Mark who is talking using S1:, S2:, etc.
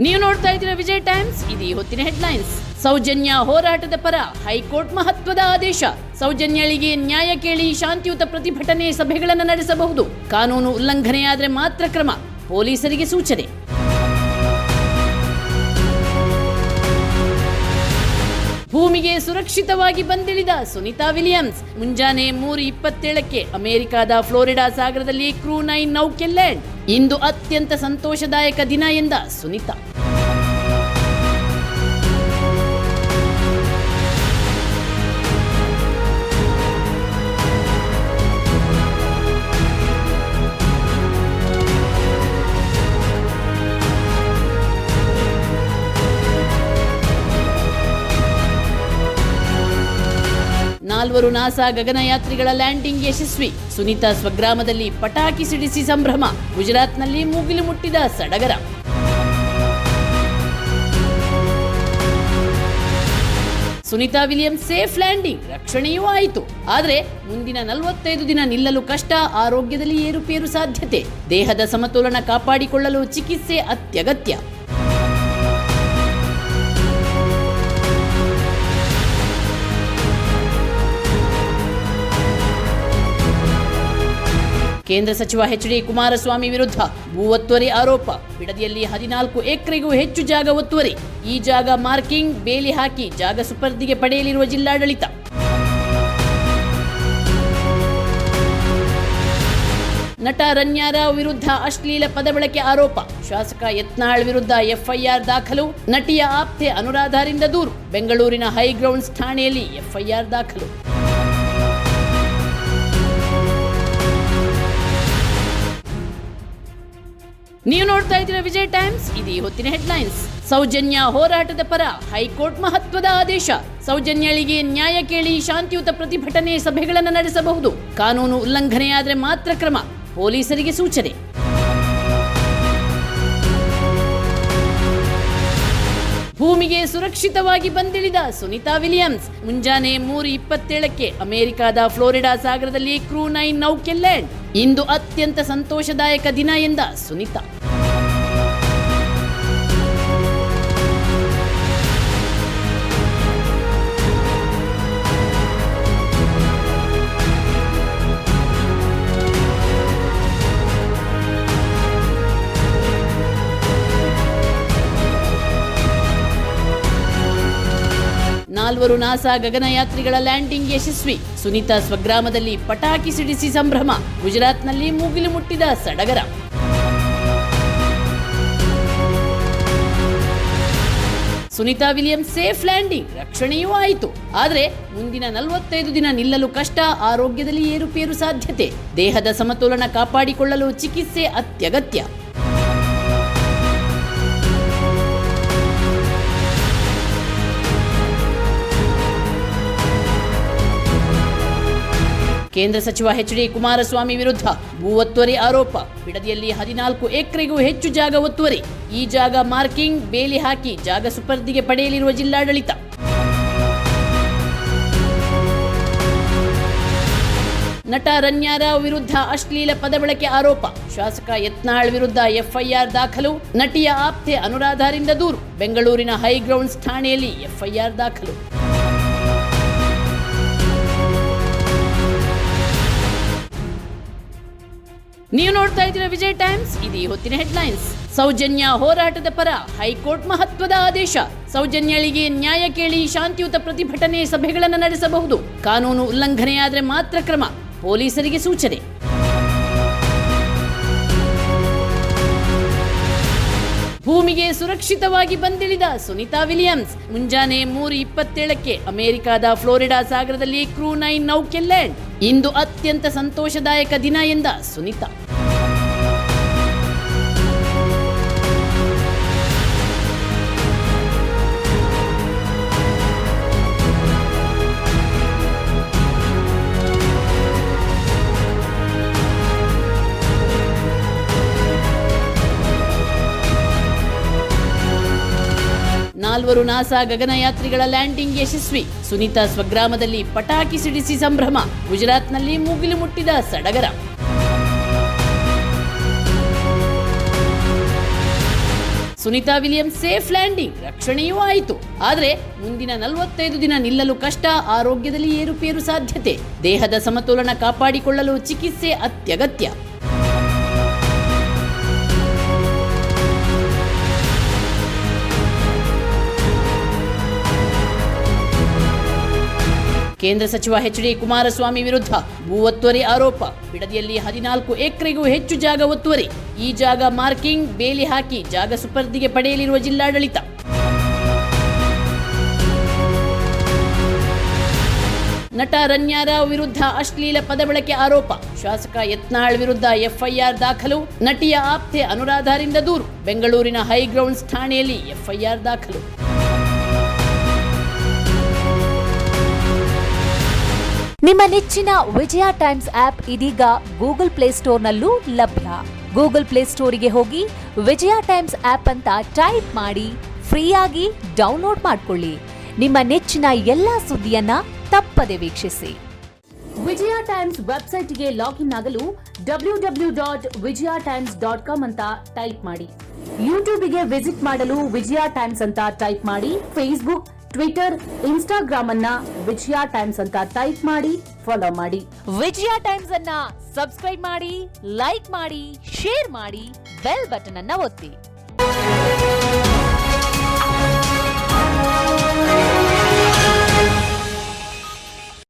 S1: ನೀವು ನೋಡ್ತಾ ಇದ್ದೀರಾ ವಿಜಯ್ ಟೈಮ್ಸ್. ಇದು ಹೊತ್ತಿನ ಹೆಡ್ಲೈನ್ಸ್. ಸೌಜನ್ಯ ಹೋರಾಟದ ಪರ ಹೈಕೋರ್ಟ್ ಮಹತ್ವದ ಆದೇಶ. ಸೌಜನ್ಯಳಿಗೆ ನ್ಯಾಯ ಕೇಳಿ ಶಾಂತಿಯುತ ಪ್ರತಿಭಟನೆ ಸಭೆಗಳನ್ನು ನಡೆಸಬಹುದು. ಕಾನೂನು ಉಲ್ಲಂಘನೆಯಾದರೆ ಮಾತ್ರ ಕ್ರಮ. ಪೊಲೀಸರಿಗೆ ಸೂಚನೆ. ಭೂಮಿಗೆ ಸುರಕ್ಷಿತವಾಗಿ ಬಂದಿಳಿದ ಸುನಿತಾ ವಿಲಿಯಮ್ಸ್. ಮುಂಜಾನೆ 3:27ಕ್ಕೆ ಅಮೆರಿಕದ ಫ್ಲೋರಿಡಾ ಸಾಗರದಲ್ಲಿ ಕ್ರೂ 9 ನೌಕೆ ಲ್ಯಾಂಡ್. ಇಂದು ಅತ್ಯಂತ ಸಂತೋಷದಾಯಕ ದಿನ ಎಂದ ಸುನಿತಾ. ನಾಲ್ವರು ನಾಸಾ ಗಗನಯಾತ್ರಿಗಳ ಲ್ಯಾಂಡಿಂಗ್ ಯಶಸ್ವಿ. ಸುನಿತಾ ಸ್ವಗ್ರಾಮದಲ್ಲಿ ಪಟಾಕಿ ಸಿಡಿಸಿ ಸಂಭ್ರಮ. ಗುಜರಾತ್ನಲ್ಲಿ ಮುಗಿಲು ಮುಟ್ಟಿದ ಸಡಗರ. ಸುನಿತಾ ವಿಲಿಯಮ್ಸ್ ಸೇಫ್ ಲ್ಯಾಂಡಿಂಗ್, ರಕ್ಷಣೆಯೂ ಆಯಿತು. ಆದರೆ ಮುಂದಿನ 45 ದಿನ ನಿಲ್ಲಲು ಕಷ್ಟ. ಆರೋಗ್ಯದಲ್ಲಿ ಏರುಪೇರು ಸಾಧ್ಯತೆ. ದೇಹದ ಸಮತೋಲನ ಕಾಪಾಡಿಕೊಳ್ಳಲು ಚಿಕಿತ್ಸೆ ಅತ್ಯಗತ್ಯ. ಕೇಂದ್ರ ಸಚಿವ ಎಚ್.ಡಿ. ಕುಮಾರಸ್ವಾಮಿ ವಿರುದ್ಧ ಭೂ ಒತ್ತುವರಿ ಆರೋಪ. ಬಿಡದಿಯಲ್ಲಿ 14 ಎಕರೆಗೂ ಹೆಚ್ಚು ಜಾಗ ಒತ್ತುವರಿ. ಈ ಜಾಗ ಮಾರ್ಕಿಂಗ್, ಬೇಲಿ ಹಾಕಿ ಜಾಗ ಸುಪರ್ದಿಗೆ ಪಡೆಯಲಿರುವ ಜಿಲ್ಲಾಡಳಿತ. ನಟ ರಣ್ಯಾರಾವ್ ವಿರುದ್ಧ ಅಶ್ಲೀಲ ಪದ ಬಳಕೆ ಆರೋಪ. ಶಾಸಕ ಯತ್ನಾಳ್ ವಿರುದ್ಧ ಎಫ್ಐಆರ್ ದಾಖಲು. ನಟಿಯ ಆಪ್ತೆ ಅನುರಾಧಾರಿಂದ ದೂರು. ಬೆಂಗಳೂರಿನ ಹೈಗ್ರೌಂಡ್ಸ್ ಠಾಣೆಯಲ್ಲಿ ಎಫ್ಐಆರ್ ದಾಖಲು. ನೀವು ನೋಡ್ತಾ ಇದ್ದೀರಾ ವಿಜಯ್ ಟೈಮ್ಸ್. ಇದು ಹೊತ್ತಿನ ಹೆಡ್ಲೈನ್ಸ್. ಸೌಜನ್ಯ ಹೋರಾಟದ ಪರ ಹೈಕೋರ್ಟ್ ಮಹತ್ವದ ಆದೇಶ. ಸೌಜನ್ಯಳಿಗೆ ನ್ಯಾಯ ಕೇಳಿ ಶಾಂತಿಯುತ ಪ್ರತಿಭಟನೆ ಸಭೆಗಳನ್ನು ನಡೆಸಬಹುದು. ಕಾನೂನು ಉಲ್ಲಂಘನೆಯಾದರೆ ಮಾತ್ರ ಕ್ರಮ. ಪೊಲೀಸರಿಗೆ ಸೂಚನೆ. ಭೂಮಿಗೆ ಸುರಕ್ಷಿತವಾಗಿ ಬಂದಿಳಿದ ಸುನಿತಾ ವಿಲಿಯಮ್ಸ್. ಮುಂಜಾನೆ 3:27ಕ್ಕೆ ಅಮೆರಿಕದ ಫ್ಲೋರಿಡಾ ಸಾಗರದಲ್ಲಿ ಕ್ರೂ 9 ನೌಕೆ ಲ್ಯಾಂಡ್. ಇಂದು ಅತ್ಯಂತ ಸಂತೋಷದಾಯಕ ದಿನ ಎಂದ ಸುನಿತಾ. ನಾಲ್ವರು ನಾಸಾ ಗಗನಯಾತ್ರಿಗಳ ಲ್ಯಾಂಡಿಂಗ್ ಯಶಸ್ವಿ. ಸುನಿತಾ ಸ್ವಗ್ರಾಮದಲ್ಲಿ ಪಟಾಕಿ ಸಿಡಿಸಿ ಸಂಭ್ರಮ. ಗುಜರಾತ್ನಲ್ಲಿ ಮುಗಿಲು ಮುಟ್ಟಿದ ಸಡಗರ. ಸುನಿತಾ ವಿಲಿಯಮ್ಸ್ ಸೇಫ್ ಲ್ಯಾಂಡಿಂಗ್, ರಕ್ಷಣೆಯೂ ಆಯಿತು. ಆದರೆ ಮುಂದಿನ 45 ದಿನ ನಿಲ್ಲಲು ಕಷ್ಟ. ಆರೋಗ್ಯದಲ್ಲಿ ಏರುಪೇರು ಸಾಧ್ಯತೆ. ದೇಹದ ಸಮತೋಲನ ಕಾಪಾಡಿಕೊಳ್ಳಲು ಚಿಕಿತ್ಸೆ ಅತ್ಯಗತ್ಯ. ಕೇಂದ್ರ ಸಚಿವ ಎಚ್.ಡಿ. ಕುಮಾರಸ್ವಾಮಿ ವಿರುದ್ಧ ಭೂ ಒತ್ತುವರಿ ಆರೋಪ. ಬಿಡದಿಯಲ್ಲಿ 14 ಎಕರೆಗೂ ಹೆಚ್ಚು ಜಾಗ ಒತ್ತುವರಿ. ಈ ಜಾಗ ಮಾರ್ಕಿಂಗ್, ಬೇಲಿ ಹಾಕಿ ಜಾಗ ಸುಪರ್ದಿಗೆ ಪಡೆಯಲಿರುವ ಜಿಲ್ಲಾಡಳಿತ. ನಟ ರಣ್ಯಾರಾವ್ ವಿರುದ್ಧ ಅಶ್ಲೀಲ ಪದ ಬಳಕೆ ಆರೋಪ. ಶಾಸಕ ಯತ್ನಾಳ್ ವಿರುದ್ಧ ಎಫ್ಐಆರ್ ದಾಖಲು. ನಟಿಯ ಆಪ್ತೆ ಅನುರಾಧಾರಿಂದ ದೂರು. ಬೆಂಗಳೂರಿನ ಹೈಗ್ರೌಂಡ್ಸ್ ಠಾಣೆಯಲ್ಲಿ ಎಫ್ಐಆರ್ ದಾಖಲು. ನೀವು ನೋಡ್ತಾ ಇದ್ದೀರಾ ವಿಜಯ್ ಟೈಮ್ಸ್. ಇದು ಹೊತ್ತಿನ ಹೆಡ್ಲೈನ್ಸ್. ಸೌಜನ್ಯ ಹೋರಾಟದ ಪರ ಹೈಕೋರ್ಟ್ ಮಹತ್ವದ ಆದೇಶ. ಸೌಜನ್ಯಳಿಗೆ ನ್ಯಾಯ ಕೇಳಿ ಶಾಂತಿಯುತ ಪ್ರತಿಭಟನೆ ಸಭೆಗಳನ್ನು ನಡೆಸಬಹುದು. ಕಾನೂನು ಉಲ್ಲಂಘನೆಯಾದರೆ ಮಾತ್ರ ಕ್ರಮ. ಪೊಲೀಸರಿಗೆ ಸೂಚನೆ. ಭೂಮಿಗೆ ಸುರಕ್ಷಿತವಾಗಿ ಬಂದಿಳಿದ ಸುನಿತಾ ವಿಲಿಯಮ್ಸ್. ಮುಂಜಾನೆ 3:27ಕ್ಕೆ ಅಮೆರಿಕದ ಫ್ಲೋರಿಡಾ ಸಾಗರದಲ್ಲಿ ಕ್ರೂ 9 ನೌಕೆ ಲ್ಯಾಂಡ್. ಇಂದು ಅತ್ಯಂತ ಸಂತೋಷದಾಯಕ ದಿನ ಎಂದ ಸುನಿತಾ. ನಾಲ್ವರು ನಾಸಾ ಗಗನಯಾತ್ರಿಗಳ ಲ್ಯಾಂಡಿಂಗ್ ಯಶಸ್ವಿ. ಸುನಿತಾ ಸ್ವಗ್ರಾಮದಲ್ಲಿ ಪಟಾಕಿ ಸಿಡಿಸಿ ಸಂಭ್ರಮ. ಗುಜರಾತ್ನಲ್ಲಿ ಮುಗಿಲು ಮುಟ್ಟಿದ ಸಡಗರ. ಸುನಿತಾ ವಿಲಿಯಮ್ಸ್ ಸೇಫ್ ಲ್ಯಾಂಡಿಂಗ್, ರಕ್ಷಣೆಯೂ ಆಯಿತು. ಆದರೆ ಮುಂದಿನ 45 ದಿನ ನಿಲ್ಲಲು ಕಷ್ಟ, ಆರೋಗ್ಯದಲ್ಲಿ ಏರುಪೇರು ಸಾಧ್ಯತೆ. ದೇಹದ ಸಮತೋಲನ ಕಾಪಾಡಿಕೊಳ್ಳಲು ಚಿಕಿತ್ಸೆ ಅತ್ಯಗತ್ಯ. ಕೇಂದ್ರ ಸಚಿವ ಎಚ್.ಡಿ. ಕುಮಾರಸ್ವಾಮಿ ವಿರುದ್ಧ ಭೂ ಒತ್ತುವರಿ ಆರೋಪ. ಬಿಡದಿಯಲ್ಲಿ 14 ಎಕರೆಗೂ ಹೆಚ್ಚು ಜಾಗ ಒತ್ತುವರಿ. ಈ ಜಾಗ ಮಾರ್ಕಿಂಗ್, ಬೇಲಿ ಹಾಕಿ ಜಾಗ ಸುಪರ್ದಿಗೆ ಪಡೆಯಲಿರುವ ಜಿಲ್ಲಾಡಳಿತ. ನಟ ರಣ್ಯಾರಾವ್ ವಿರುದ್ಧ ಅಶ್ಲೀಲ ಪದ ಬಳಕೆ ಆರೋಪ. ಶಾಸಕ ಯತ್ನಾಳ್ ವಿರುದ್ಧ ಎಫ್ಐಆರ್ ದಾಖಲು. ನಟಿಯ ಆಪ್ತೆ ಅನುರಾಧರಿಂದ ದೂರು. ಬೆಂಗಳೂರಿನ ಹೈಗ್ರೌಂಡ್ಸ್ ಠಾಣೆಯಲ್ಲಿ ಎಫ್ಐಆರ್ ದಾಖಲು.
S2: ನಿಮ್ಮ ನೆಚ್ಚಿನ ವಿಜಯ ಟೈಮ್ಸ್ ಆಪ್ ಇದೀಗ ಗೂಗಲ್ ಪ್ಲೇಸ್ಟೋರ್ನಲ್ಲೂ ಲಭ್ಯ. ಗೂಗಲ್ ಪ್ಲೇಸ್ಟೋರಿಗೆ ಹೋಗಿ ವಿಜಯ ಟೈಮ್ಸ್ ಆಪ್ ಅಂತ ಟೈಪ್ ಮಾಡಿ ಫ್ರೀಯಾಗಿ ಡೌನ್ಲೋಡ್ ಮಾಡಿಕೊಳ್ಳಿ. ನಿಮ್ಮ ನೆಚ್ಚಿನ ಎಲ್ಲಾ ಸುದ್ದಿಯನ್ನ ತಪ್ಪದೆ ವೀಕ್ಷಿಸಿ. ವಿಜಯ ಟೈಮ್ಸ್ ವೆಬ್ಸೈಟ್ಗೆ ಲಾಗಿನ್ ಆಗಲು www.vijayatimes.com ಅಂತ ಟೈಪ್ ಮಾಡಿ. ಯೂಟ್ಯೂಬ್ಗೆ ವಿಸಿಟ್ ಮಾಡಲು ವಿಜಯ ಟೈಮ್ಸ್ ಅಂತ ಟೈಪ್ ಮಾಡಿ. ಫೇಸ್ಬುಕ್, ಟ್ವಿಟರ್, ಇನ್ಸ್ಟಾಗ್ರಾಮ್ ಅನ್ನ ವಿಜಯ ಟೈಮ್ಸ್ ಅಂತ ಟೈಪ್ ಮಾಡಿ, ಫಾಲೋ ಮಾಡಿ. ವಿಜಯ ಟೈಮ್ಸ್ ಅನ್ನ ಸಬ್ಸ್ಕ್ರೈಬ್ ಮಾಡಿ, ಲೈಕ್ ಮಾಡಿ, ಶೇರ್ ಮಾಡಿ, ಬೆಲ್ ಬಟನ್ ಅನ್ನ ಒತ್ತಿ.